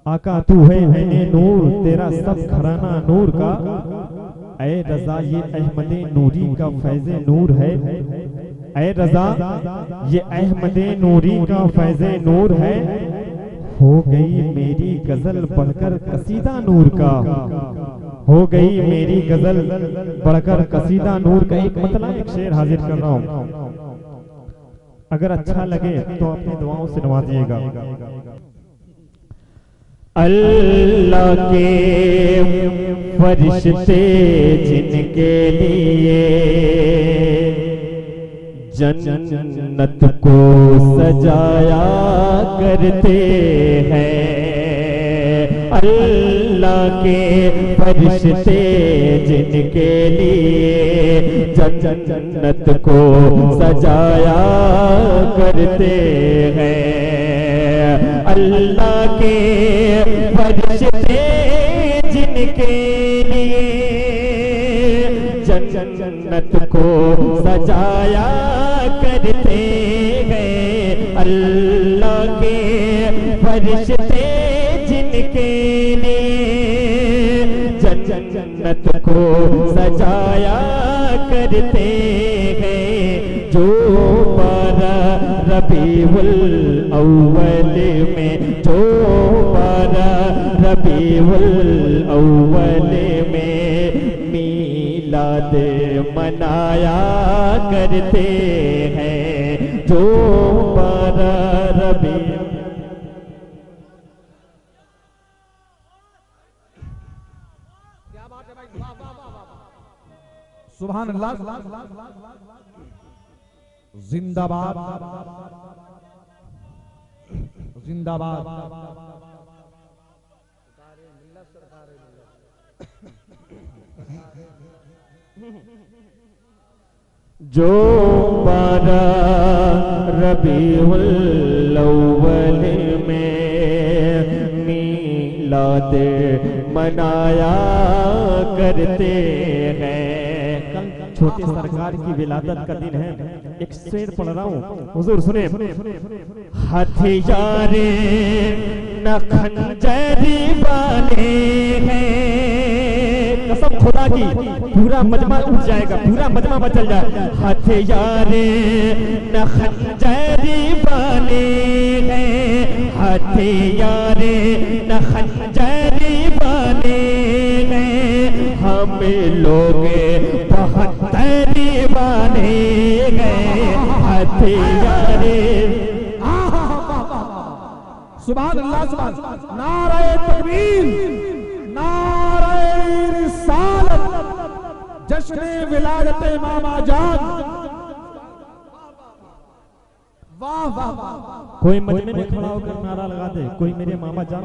आका तू है ऐने नूर, तेरा सब घराना नूर का। ऐ रजा ये अहमदे नूरी का फैज़े नूर है। ऐ रजा ये अहमदे नूरी का फैज़े नूर है। हो गई मेरी गजल बढ़कर कसीदा नूर का। हो गई मेरी गजल बढ़कर कसीदा नूर का। एक मतलब एक शेर हाजिर कर रहा हूँ, अगर अच्छा लगे तो अपनी दुआओं से नवाजिएगा। अल्लाह के फरिश्ते जिनके लिए जन्नत को सजाया करते हैं। अल्लाह के फरिश्ते जिनके लिए जन्नत को सजाया करते हैं। अल्लाह के फरिश्ते जिनके लिए जन्नत को सजाया करते हैं। अल्लाह के फरिश्ते जिनके लिए जन्नत को सजाया करते हैं। जो बारह रबीउल अव्वल में, जो बारह रबीउल अव्वल में मिलाद मनाया करते हैं। जो बारह रबीउल सुभान अल्लाह, जिंदाबाद जिंदाबाद। जो बारह रबीउल अव्वल में मिलाद मनाया करते हैं। छोटे सरकार की विलादत का दिन है, एक शेर पढ़ रहा हूँ, हुजूर सुने। हथियारे न खंजरी वाले हैं, कसम खुदा की पूरा मजमा उठ जाएगा, पूरा मजमा बचल जाए। हथियारे न खंजरी वाले हैं, हथियारे न खंजरी वाले हैं। हम लोग बहत्तरी वाले हैं, हथियारे। सुभान अल्लाह, सुभान। नारे तकबीर, नारे रिसालत, जश्न विलादत मामा जान। वाह वाह वाह। कोई मजमे में खड़ा होकर नारा लगा दे, कोई मेरे मामा जान।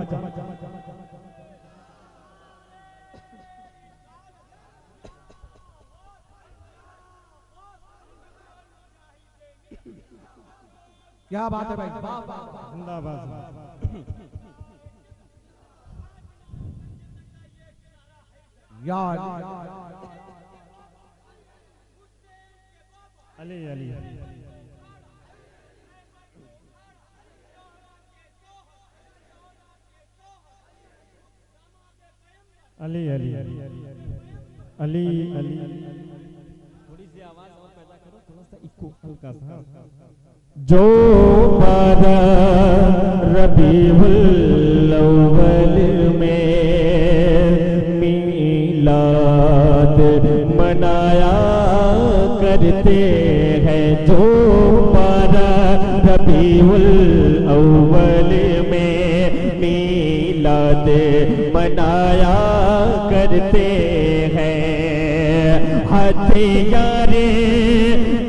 क्या बात है भाई, वाह वाह, जिंदाबाद। यार अली अली अली अली अली अली। थोड़ी सी आवाज और पैदा करो, थोड़ा सा इको हल्का सा। जो बारह रबीउल अव्वल में मिलाद मनाया करते हैं। जो बारह रबीउल अव्वल में मिलाद मनाया करते हैं। हथियारे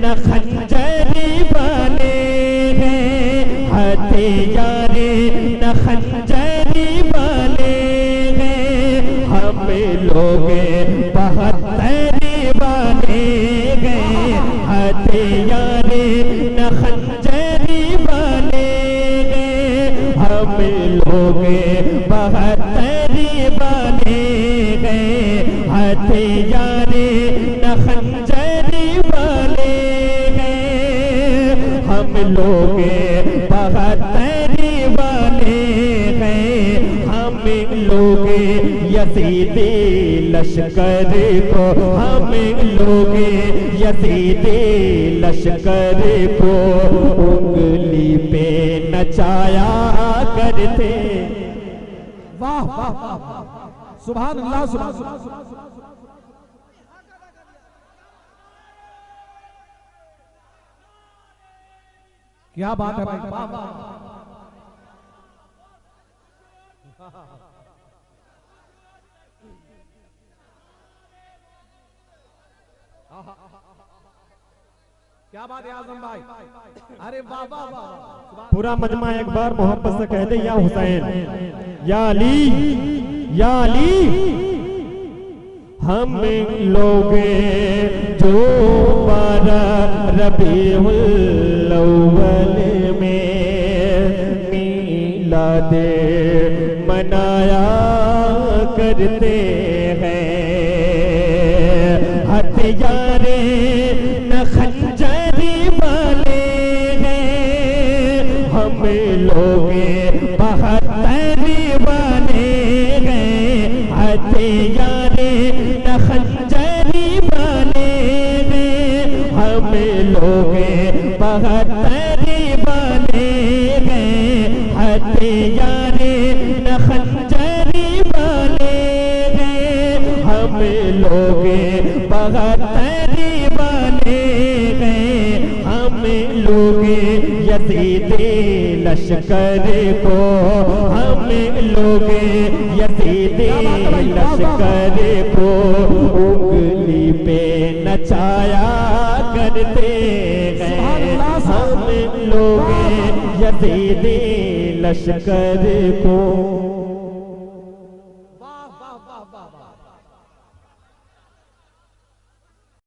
न खंजरी वाले हैं, हथियारे न खंजरी वाले हैं। हम लोग बहत्तरी वाले हैं, हथियारे न खंजरी वाले हैं। हम लोग बहत्तरी वाले हैं, हथियारे न खंजरी वाले हैं। हम लोग बहत्तरी वाले हैं, हम लोग यजीदी लश्कर को, हम लोग यजीदी लश्कर को उंगली पे नचाया करते। वाह वाह वाह, सुभान अल्लाह सुभान अल्लाह। क्या बात है भाई, वाह वाह। क्या बात है आजम भाई, अरे वाह वाह वाह। पूरा मजमा एक बार मोहब्बत से कह दे, या हुसैन या अली या अली। हम लोग जो 12 रबीउल अव्वल में मीलाद मनाया करते हैं, हथियारे न खंजरी वाले हैं, हम लोग 72 वाले हैं, हथियारे न खंजरी वाले हैं, हम लोग 72 वाले हैं, हथियारे न खंजरी वाले हैं, हम लोग 72 वाले हैं, हम लोग यजीदी लश्कर को, हम लोग यजीदी लश्कर को उंगली पे नचाया करते हैं, हम लोग यजीदी लश्कर को। वाह वाह वाह वाह वाह।